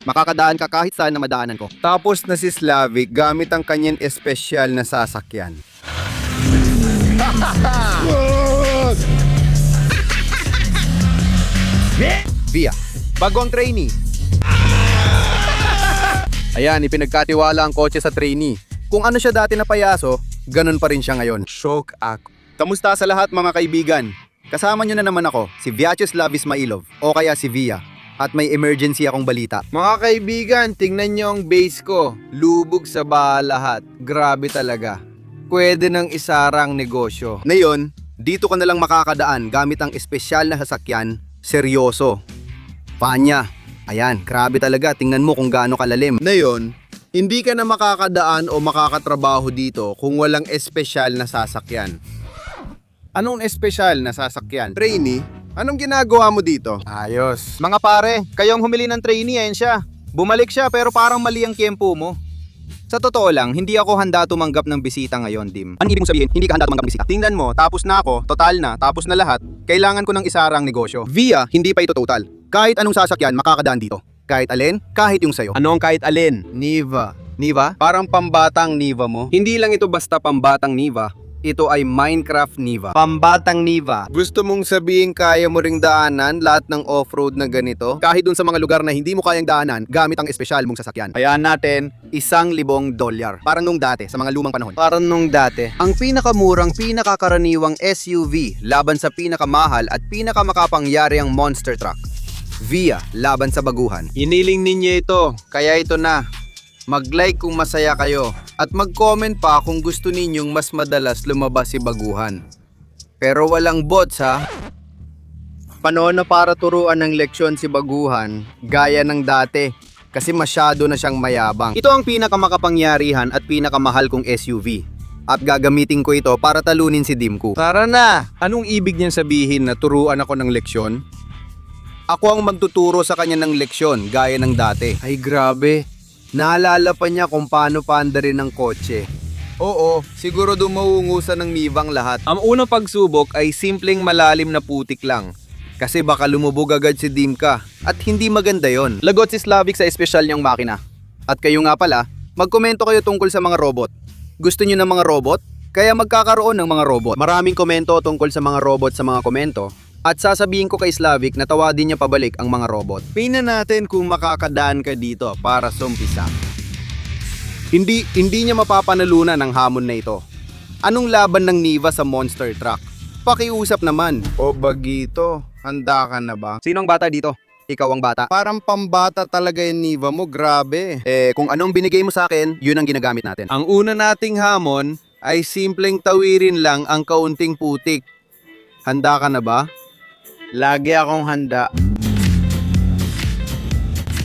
Makakadaan ka kahit saan na madaanan ko. Tapos na si Slavic gamit ang kanyang espesyal na sasakyan. Via, bagong trainee. Ayan, ipinagkatiwala ang kotse sa trainee. Kung ano siya dati na payaso, ganun pa rin siya ngayon. Shock ako. Kamusta sa lahat mga kaibigan? Kasama nyo na naman ako, si Vyacheslav Ismailov, o kaya si Via. At may emergency akong balita. Mga kaibigan, tingnan nyo ang base ko. Lubog sa baha lahat. Grabe talaga. Pwede nang isarang negosyo. Ngayon, dito ka na lang makakadaan gamit ang espesyal na sasakyan, seryoso. Panya, ayan, grabe talaga, tingnan mo kung gaano kalalim. Ngayon, hindi ka na makakadaan o makakatrabaho dito kung walang espesyal na sasakyan. Anong espesyal na sasakyan? Trainee, anong ginagawa mo dito? Ayos. Mga pare, kayong humili ng trainee, ayan siya. Bumalik siya pero parang mali ang tiempo mo. Sa totoo lang, hindi ako handa tumanggap ng bisita ngayon, Dim. Anong ibig mong sabihin, hindi ka handa tumanggap ng bisita? Tingnan mo, tapos na ako, total na, tapos na lahat. Kailangan ko ng isarang negosyo. Via, hindi pa ito total. Kahit anong sasakyan, makakadaan dito. Kahit alin, kahit yung sayo. Ano ang kahit alin? Niva. Niva? Parang pambatang Niva mo. Hindi lang ito basta pambatang Niva. Ito ay Minecraft Niva. Pambatang Niva. Gusto mong sabihin kaya mo ring daanan lahat ng off-road na ganito? Kahit dun sa mga lugar na hindi mo kayang daanan, gamit ang espesyal mong sasakyan. Hayaan natin, $1,000. Parang nung dati, sa mga lumang panahon. parang nung dati. Ang pinakamurang, pinakakaraniwang SUV laban sa pinakamahal at pinakamakapangyariang monster truck. Via laban sa baguhan. Hiniling ninyo ito, kaya ito na. Mag-like kung masaya kayo at mag-comment pa kung gusto ninyong mas madalas lumabas si baguhan. Pero walang bots ha. Panahon na para turuan ng leksyon si baguhan gaya ng dati kasi masyado na siyang mayabang. Ito ang pinakamakapangyarihan at pinakamahal kong SUV. At gagamitin ko ito para talunin si Dimku. Tara na! Anong ibig niyang sabihin na turuan ako ng leksyon? Ako ang magtuturo sa kanya ng leksyon gaya ng dati. Ay grabe, naalala pa niya kung paano paandarin ng kotse. Oo, siguro dumauungusan ng Nivang lahat. Ang unang pagsubok ay simpleng malalim na putik lang. Kasi baka lumubog agad si Dimka at hindi maganda yon. Lagot si Slavic sa espesyal niyang makina. At kayo nga pala, magkomento kayo tungkol sa mga robot. Gusto niyo ng mga robot? Kaya magkakaroon ng mga robot. Maraming komento tungkol sa mga robot sa mga komento. At sasabihin ko kay Slavic na tawadin niya pabalik ang mga robot. Tingnan natin kung makakadaan ka dito para sa umpisa. Hindi niya mapapanalunan ang hamon na ito. Anong laban ng Niva sa monster truck? Pakiusap naman. O bagito, handa ka na ba? Sinong bata dito? Ikaw ang bata. Parang pambata talaga yung Niva mo, grabe. Kung anong binigay mo sa akin, yun ang ginagamit natin. Ang una nating hamon ay simpleng tawirin lang ang kaunting putik. Handa ka na ba? Lagi akong handa.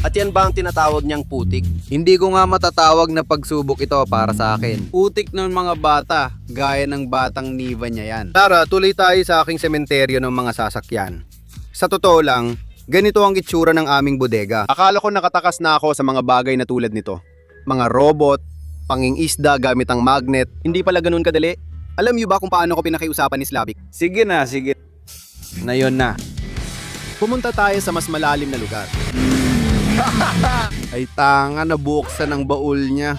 At yan ba ang tinatawag niyang putik? Hindi ko nga matatawag na pagsubok ito para sa akin. Putik ng mga bata, gaya ng batang Niva niya yan. Tara, tuloy tayo sa aking sementeryo ng mga sasakyan. Sa totoo lang, ganito ang itsura ng aming bodega. Akala ko nakatakas na ako sa mga bagay na tulad nito. Mga robot, pangingisda gamit ang magnet. Hindi pala ganun kadali. Alam niyo ba kung paano ko pinakiusapan ni Slavic? Sige na, sige. Na yun na. Pumunta tayo sa mas malalim na lugar. Ay tanga, nabuksan ang baul niya.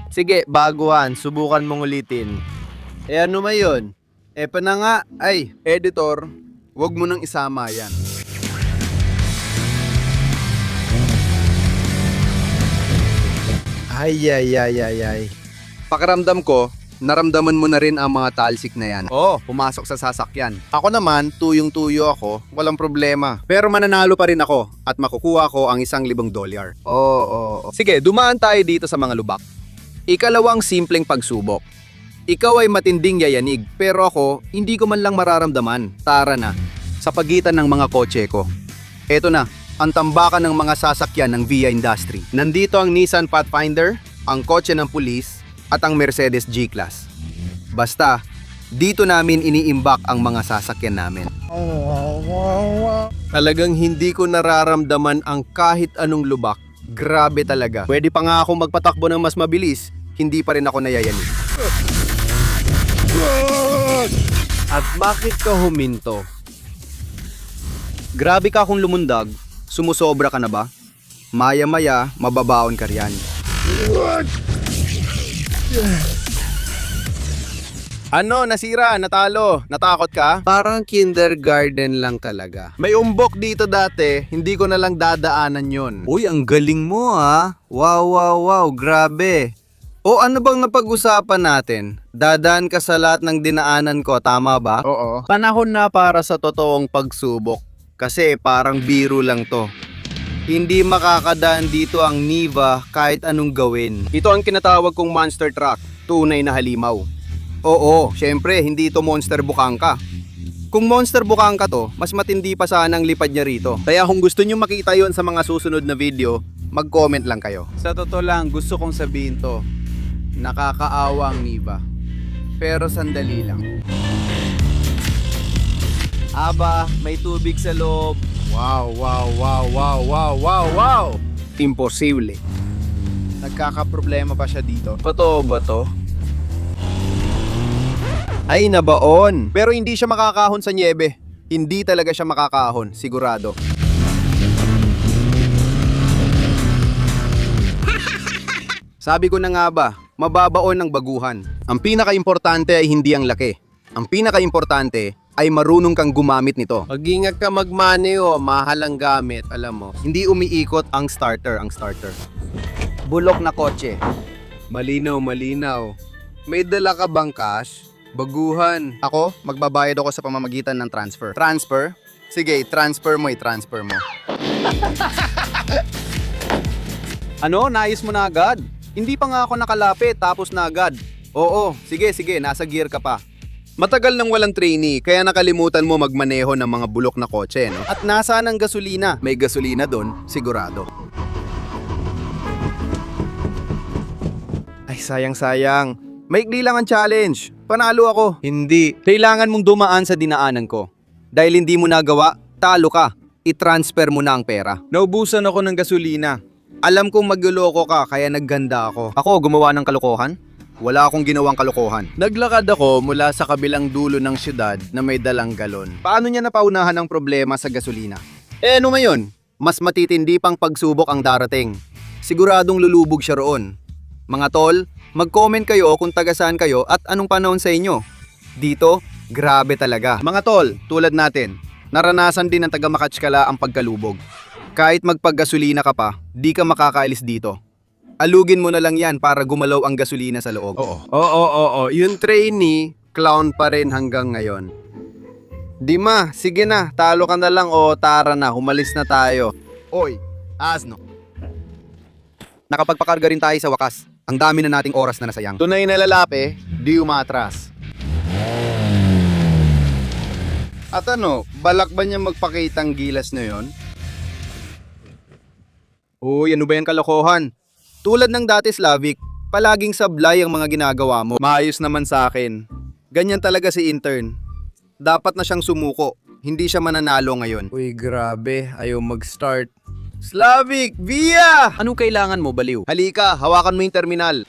Sige, baguhan, subukan mong ulitin. Ano ba yun? Pa na nga. Ay, editor, wag mo nang isama yan. Ay. Pakiramdam ko, naramdaman mo na rin ang mga talsik na yan. Pumasok sa sasakyan. Ako naman, tuyong-tuyo ako, walang problema. Pero mananalo pa rin ako at makukuha ko ang $1,000. Oo. Sige, dumaan tayo dito sa mga lubak. Ikalawang simpleng pagsubok. Ikaw ay matinding yayanig, pero ako, hindi ko man lang mararamdaman. Tara na, sa pagitan ng mga kotse ko. Eto na, ang tambakan ng mga sasakyan ng Via Industry. Nandito ang Nissan Pathfinder, ang kotse ng pulis, at ang Mercedes G-Class. Basta, dito namin iniimbak ang mga sasakyan namin. Talagang hindi ko nararamdaman ang kahit anong lubak. Grabe talaga. Pwede pa nga akong magpatakbo ng mas mabilis, hindi pa rin ako nayayanig. At bakit ka huminto? Grabe ka kung lumundag, sumusobra ka na ba? Maya-maya, mababaon ka riyan. Ano, nasira, natalo, natakot ka? Parang kindergarten lang talaga. May umbok dito dati, hindi ko na lang dadaanan yon. Uy, ang galing mo ha. Wow, wow, wow, grabe. O ano bang napag-usapan natin? Dadaan ka sa lahat ng dinaanan ko, tama ba? Oo. Panahon na para sa totoong pagsubok. Kasi parang biro lang to. Hindi makakadaan dito ang Niva kahit anong gawin. Ito ang kinatawag kong monster truck, tunay na halimaw. Oo, syempre, hindi ito monster bukangka. Kung monster bukangka to, mas matindi pa sana ang lipad niya rito. Kaya kung gusto nyo makita yon sa mga susunod na video, mag-comment lang kayo. Sa totoo lang, gusto kong sabihin to. Nakakaawa ang Niva. Pero sandali lang. Aba, may tubig sa loob. Wow, wow, wow, wow, wow, wow, wow! Imposible. Nagkakaproblema pa siya dito. Totoo ba to? Ay, nabaon! Pero hindi siya makakahon sa niebe. Hindi talaga siya makakahon, sigurado. Sabi ko na nga ba, mababaon ng baguhan. Ang pinaka-importante ay hindi ang laki. Ang pinaka-importante ay marunong kang gumamit nito. Mag-ingat ka magmaneo, mahal ang gamit, alam mo. Hindi umiikot ang starter. Bulok na kotse. Malinaw, malinaw. May dala ka bang cash? Baguhan. Ako, magbabayad ako sa pamamagitan ng transfer. Transfer? Sige, transfer mo. Ano? Nais mo na agad? Hindi pa nga ako nakalapit, tapos na agad. Oo, sige, nasa gear ka pa. Matagal nang walang trainee, kaya nakalimutan mo magmaneho ng mga bulok na kotse, no? At nasaan ang gasolina? May gasolina doon, sigurado. Ay, sayang. Maikli lang ang challenge. Panalo ako. Hindi. Kailangan mong dumaan sa dinaanan ko. Dahil hindi mo nagawa, talo ka. I-transfer mo na ang pera. Naubusan ako ng gasolina. Alam kong magluloko ka, kaya nagganda ako. Ako, gumawa ng kalokohan? Wala akong ginawang kalokohan. Naglakad ako mula sa kabilang dulo ng syudad na may dalang galon. Paano niya napaunahan ang problema sa gasolina? Ano ngayon? Mas matitindi pang pagsubok ang darating. Siguradong lulubog siya roon. Mga tol, mag-comment kayo kung taga saan kayo at anong panahon sa inyo. Dito, grabe talaga. Mga tol, tulad natin, naranasan din ng taga Makatskala ang pagkalubog. Kahit magpaggasolina ka pa, di ka makakaalis dito. Alugin mo na lang yan para gumalaw ang gasolina sa loob. Oo. Yung trainee, clown pa rin hanggang ngayon. Dima, sige na, talo ka na lang o tara na, humalis na tayo. Oy, asno. Nakapagpakarga rin tayo sa wakas. Ang dami na nating oras na nasayang. Tunay na lalaki, di umatras. At ano, balak ba niya magpakitang gilas na yon? Uy, ano ba yung kalokohan? Tulad ng dati Slavic, palaging sablay ang mga ginagawa mo. Maayos naman sa akin. Ganyan talaga si intern. Dapat na siyang sumuko. Hindi siya mananalo ngayon. Uy, grabe, ayaw mag-start. Slavic, Via! Anong kailangan mo, baliw? Halika, hawakan mo yung terminal.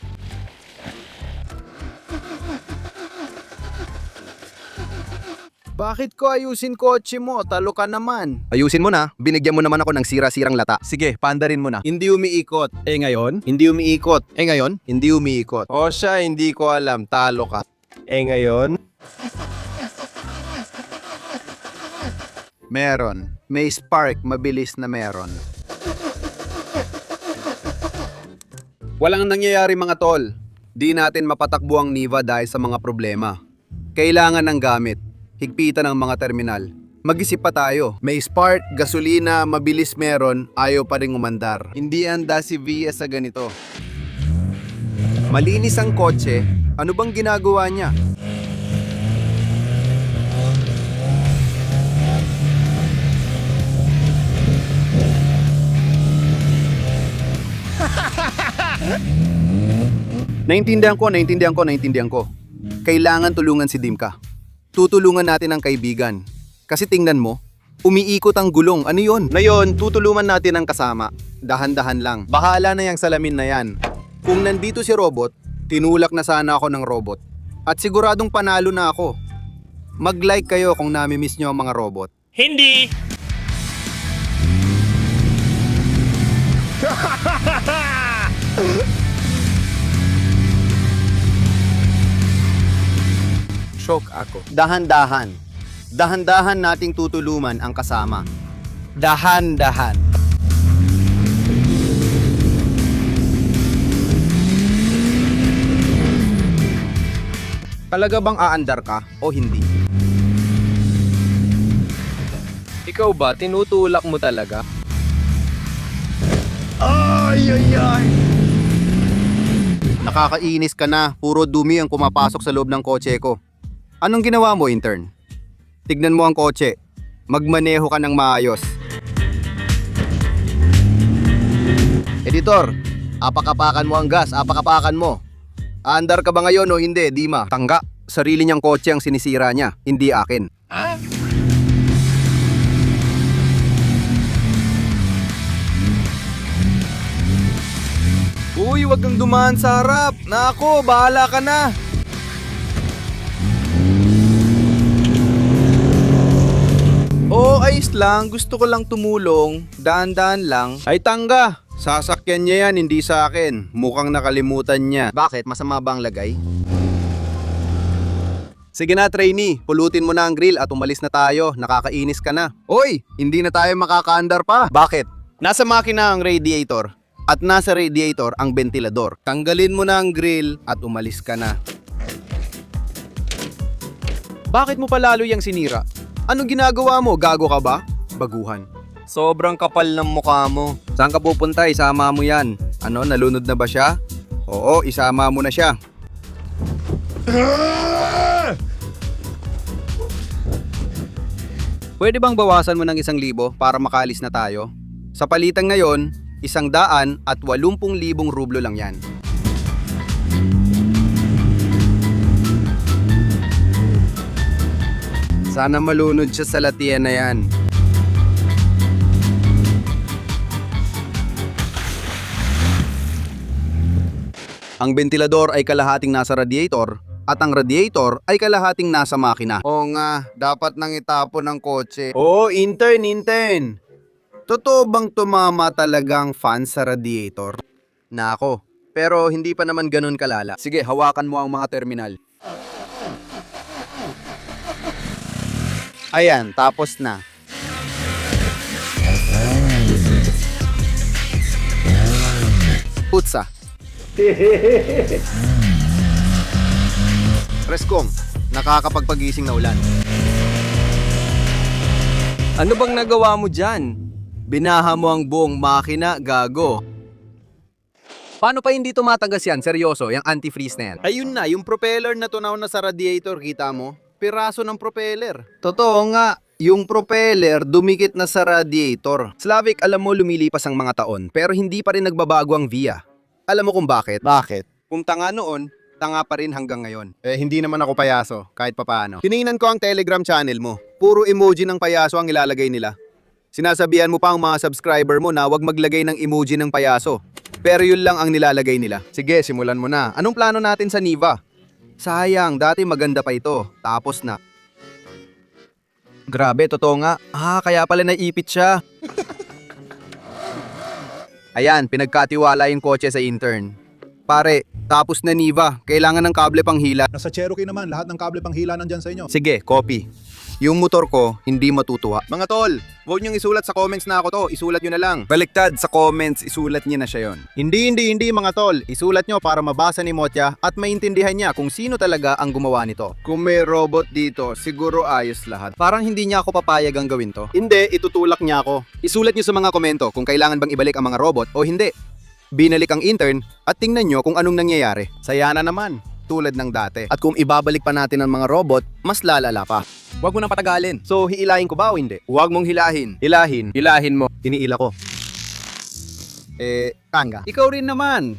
Bakit ko ayusin kotse mo? Talo ka naman. Ayusin mo na. Binigyan mo naman ako ng sira-sirang lata. Sige, paandarin mo na. Hindi umiikot. Ngayon? Hindi umiikot. Ngayon? Hindi umiikot. O siya, hindi ko alam. Talo ka. Ngayon? Meron. May spark, mabilis na meron. Walang nangyayari mga tol. Di natin mapatakbo ang Niva dahil sa mga problema. Kailangan ng gamit. Higpitan ang mga terminal. Mag-isip pa tayo. May spark, gasolina, mabilis meron, ayaw pa rin umandar. Hindi handa si Via sa ganito. Malinis ang kotse. Ano bang ginagawa niya? Naintindihan ko. Kailangan tulungan si Dimka. Tutulungan natin ang kaibigan. Kasi tingnan mo, umiikot ang gulong. Ano yun? Ngayon, tutulungan natin ang kasama. Dahan-dahan lang. Bahala na yung salamin na yan. Kung nandito si robot, tinulak na sana ako ng robot. At siguradong panalo na ako. Mag-like kayo kung nami-miss nyo ang mga robot. Hindi! Shock ako. Dahan-dahan. Dahan-dahan nating tutuluman ang kasama. Dahan-dahan. Talaga bang aandar ka o hindi? Ikaw ba, tinutulak mo talaga? Nakakainis ka na, puro dumi ang pumapasok sa loob ng kotse ko. Anong ginawa mo, intern? Tignan mo ang kotse. Magmaneho ka ng maayos. Editor, apakapakan mo ang gas, apakapakan mo. Aandar ka ba ngayon o hindi, Dima? Tangga, sarili niyang kotse ang sinisira niya, hindi akin. Uy, wag kang dumaan sa harap. Nako, bahala ka na. Oo, ayos lang. Gusto ko lang tumulong. Daan-daan lang. Ay tangga, sasakyan niya yan, hindi sa akin. Mukhang nakalimutan niya. Bakit? Masama ba ang lagay? Sige na, trainee. Pulutin mo na ang grill at umalis na tayo. Nakakainis ka na. Oy, hindi na tayo makakaandar pa. Bakit? Nasa makina ang radiator. At nasa radiator ang ventilador. Tanggalin mo na ang grill at umalis ka na. Bakit mo palalo yung sinira? Anong ginagawa mo? Gago ka ba? Baguhan. Sobrang kapal ng mukha mo. Saan ka pupunta? Isama mo yan. Ano, nalunod na ba siya? Oo, isama mo na siya. Pwede bang bawasan mo ng 1,000 para makalis na tayo? Sa palitang ngayon, 180,000 rublo lang yan. Sana malunod siya sa latiyan na yan. Ang ventilador ay kalahating nasa radiator at ang radiator ay kalahating nasa makina. Oo nga, dapat nang itapon ng kotse. Oo, intern. Totoo bang tumama talagang fan sa radiator? Nako, pero hindi pa naman ganun kalala. Sige, hawakan mo ang mga terminal. Ayan, tapos na. Putsa. Rescom, nakakapagpagising na ulan. Ano bang nagawa mo dyan? Binaha mo ang buong makina, gago. Paano pa hindi tumatagas yan? Seryoso, yung antifreeze na yan. Ayun na, yung propeller na tunaw na sa radiator, kita mo? Piraso ng propeller. Totoo nga, yung propeller dumikit na sa radiator. Slavic, alam mo lumilipas ang mga taon, pero hindi pa rin nagbabago ang VIA. Alam mo kung bakit? Bakit? Kung tanga noon, tanga pa rin hanggang ngayon. Hindi naman ako payaso, kahit papaano. Tiningnan ko ang Telegram channel mo. Puro emoji ng payaso ang ilalagay nila. Sinasabihan mo pa ang mga subscriber mo na huwag maglagay ng emoji ng payaso. Pero yun lang ang nilalagay nila. Sige, simulan mo na. Anong plano natin sa Niva? Sayang, dati maganda pa ito. Tapos na. Grabe, totoo nga. Kaya pala naipit siya. Ayan, pinagkatiwala yung kotse sa intern. Pare, tapos na Niva. Kailangan ng kable pang hila. Nasa Cherokee naman, lahat ng kable pang hila nandyan sa inyo. Sige, copy. Yung motor ko, hindi matutuwa. Mga tol, huwag niyong isulat sa comments na ako to. Isulat niyo na lang. Baliktad sa comments, isulat niya na siya yon. Hindi mga tol. Isulat niyo para mabasa ni Motya at maintindihan niya kung sino talaga ang gumawa nito. Kung may robot dito, siguro ayos lahat. Parang hindi niya ako papayag ang gawin to. Hindi, itutulak niya ako. Isulat niyo sa mga komento kung kailangan bang ibalik ang mga robot o hindi. Binalik ang intern at tingnan niyo kung anong nangyayari. Saya na naman, tulad ng dati. At kung ibabalik pa natin ang mga robot, mas lalala pa. Huwag mo nang patagalin. So, hiilahin ko ba o hindi? Huwag mong hilahin. Hilahin mo. Iniila ko. Tanga. Ikaw rin naman.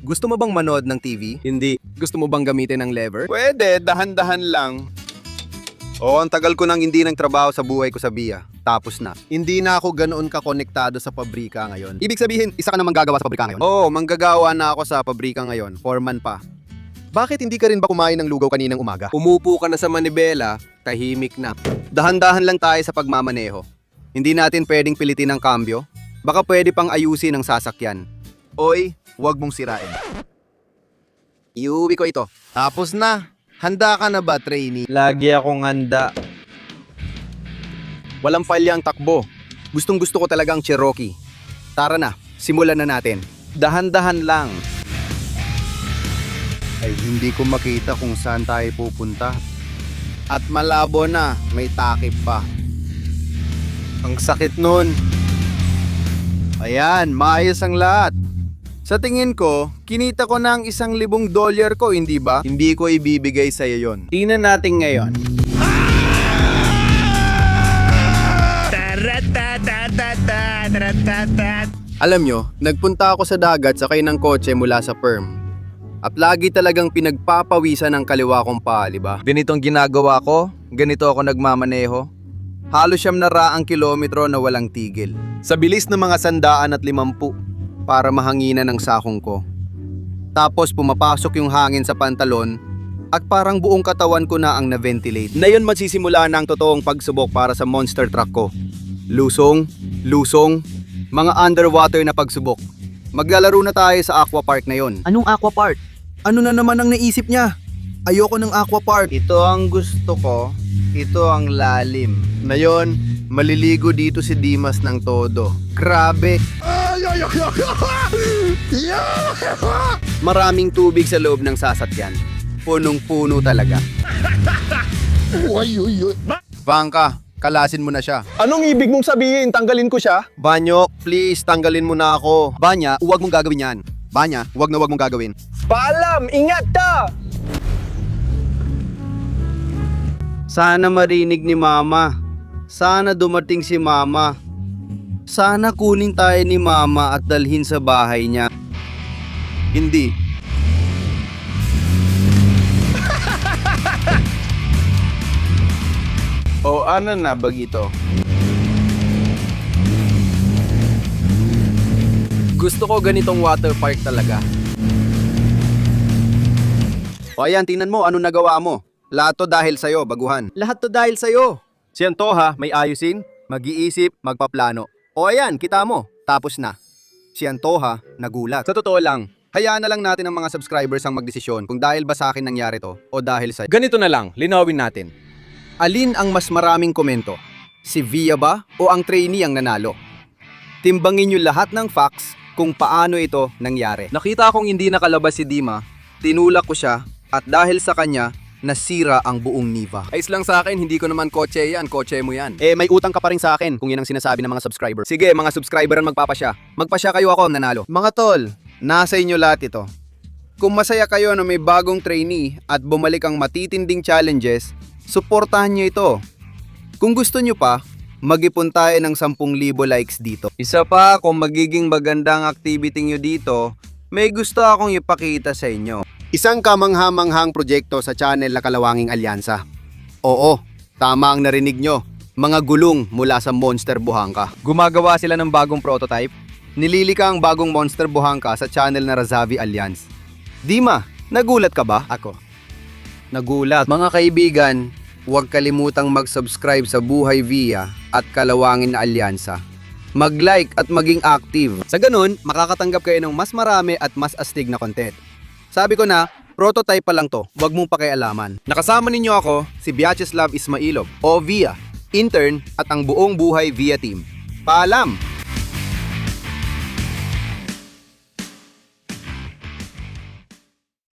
Gusto mo bang manood ng TV? Hindi. Gusto mo bang gamitin ng lever? Pwede, dahan-dahan lang. Ang tagal ko nang hindi nagtrabaho sa buhay ko sa BIA. Tapos na. Hindi na ako ganoon ka-konektado sa pabrika ngayon. Ibig sabihin, isa ka na manggagawa sa pabrika ngayon? Oo, manggagawa na ako sa pabrika ngayon. Foreman pa. Bakit hindi ka rin ba kumain ng lugaw kaninang umaga? Umupo ka na sa manibela, tahimik na. Dahan-dahan lang tayo sa pagmamaneho. Hindi natin pwedeng pilitin ang kambyo. Baka pwede pang ayusin ang sasakyan. Oy, huwag mong sirain. Iuwi ko ito. Tapos na. Handa ka na ba, trainee? Lagi akong handa. Walang palya ang takbo. Gustong gusto ko talagang Cherokee. Tara na, simulan na natin. Dahan-dahan lang. Ay, hindi ko makita kung saan tayo pupunta. At malabo na, may takip pa. Ang sakit nun. Ayan, maayos ang lahat. Sa tingin ko, kinita ko na ang $1,000 ko, hindi ba? Hindi ko ibibigay sa'yo yon. Tingnan natin ngayon. Alam nyo, nagpunta ako sa dagat sakay ng kotse mula sa perm. At lagi talagang pinagpapawisan ng kaliwa kong paa, di ba? Ganitong ginagawa ko, ganito ako nagmamaneho. Halos 900 kilometro na walang tigil. Sa bilis ng mga 150 para mahanginan ang sakong ko. Tapos pumapasok yung hangin sa pantalon at parang buong katawan ko na ang na-ventilate. Ngayon magsisimula na ang totoong pagsubok para sa monster truck ko. Lusong, mga underwater na pagsubok. Maglalaro na tayo sa aqua park na yon. Anong aqua park? Ano na naman ang naisip niya? Ayoko ng aqua park. Ito ang gusto ko, ito ang lalim. Na yon, maliligo dito si Dimas ng todo. Grabe. Maraming tubig sa loob ng sasakyan. Punong-puno talaga. Vangka, kalasin mo na siya. Anong ibig mong sabihin? Tanggalin ko siya? Banyo, please, tanggalin mo na ako. Banya, huwag mong gagawin yan. Banya, huwag na huwag mong gagawin. Paalam! Ingat ka! Sana marinig ni Mama. Sana dumating si Mama. Sana kunin tayo ni Mama at dalhin sa bahay niya. Hindi. O ano na bagito? Gusto ko ganitong water park talaga. O ayan, tingnan mo, ano nagawa mo? Lahat to dahil sa'yo, baguhan. Lahat to dahil sa'yo. Si Antoha, may ayusin, mag-iisip, magpaplano. O ayan, kita mo, tapos na. Si Antoha, nagulat. Sa totoo lang, hayaan na lang natin ang mga subscribers ang magdesisyon kung dahil ba sa akin nangyari to o dahil sa... Ganito na lang, linawin natin. Alin ang mas maraming komento? Si Via ba o ang trainee ang nanalo? Timbangin niyo lahat ng facts kung paano ito nangyari. Nakita kong hindi nakalabas si Dima, tinulak ko siya at dahil sa kanya, nasira ang buong Niva. Ayos lang sa akin, hindi ko naman kotse yan, kotse mo yan. Eh may utang ka pa rin sa akin kung yan ang sinasabi ng mga subscriber. Sige, mga subscriber ang magpapasya. Magpasya kayo ako ang nanalo. Mga tol, nasa inyo lahat ito. Kung masaya kayo na may bagong trainee at bumalik ang matitinding challenges, suportahan nyo ito. Kung gusto nyo pa, mag-ipon tayo ng 10,000 likes dito. Isa pa, kung magiging magandang activity nyo dito, may gusto akong ipakita sa inyo. Isang kamangha-manghang proyekto sa channel na Kalawanging Alyansa. Oo, tama ang narinig nyo. Mga gulong mula sa Monster Buhangka. Gumagawa sila ng bagong prototype. Nililika ang bagong Monster Buhangka sa channel na Razavi Alliance. Dima, nagulat ka ba? Ako. Nagulat. Mga kaibigan, huwag kalimutang mag-subscribe sa Buhay Via at Kalawangin na Alyansa. Mag-like at maging active. Sa ganun, makakatanggap kayo ng mas marami at mas astig na content. Sabi ko na, prototype pa lang to, huwag mong pakialaman. Nakasama ninyo ako, si Vyacheslav Ismailov o Via, intern at ang buong Buhay Via team. Paalam!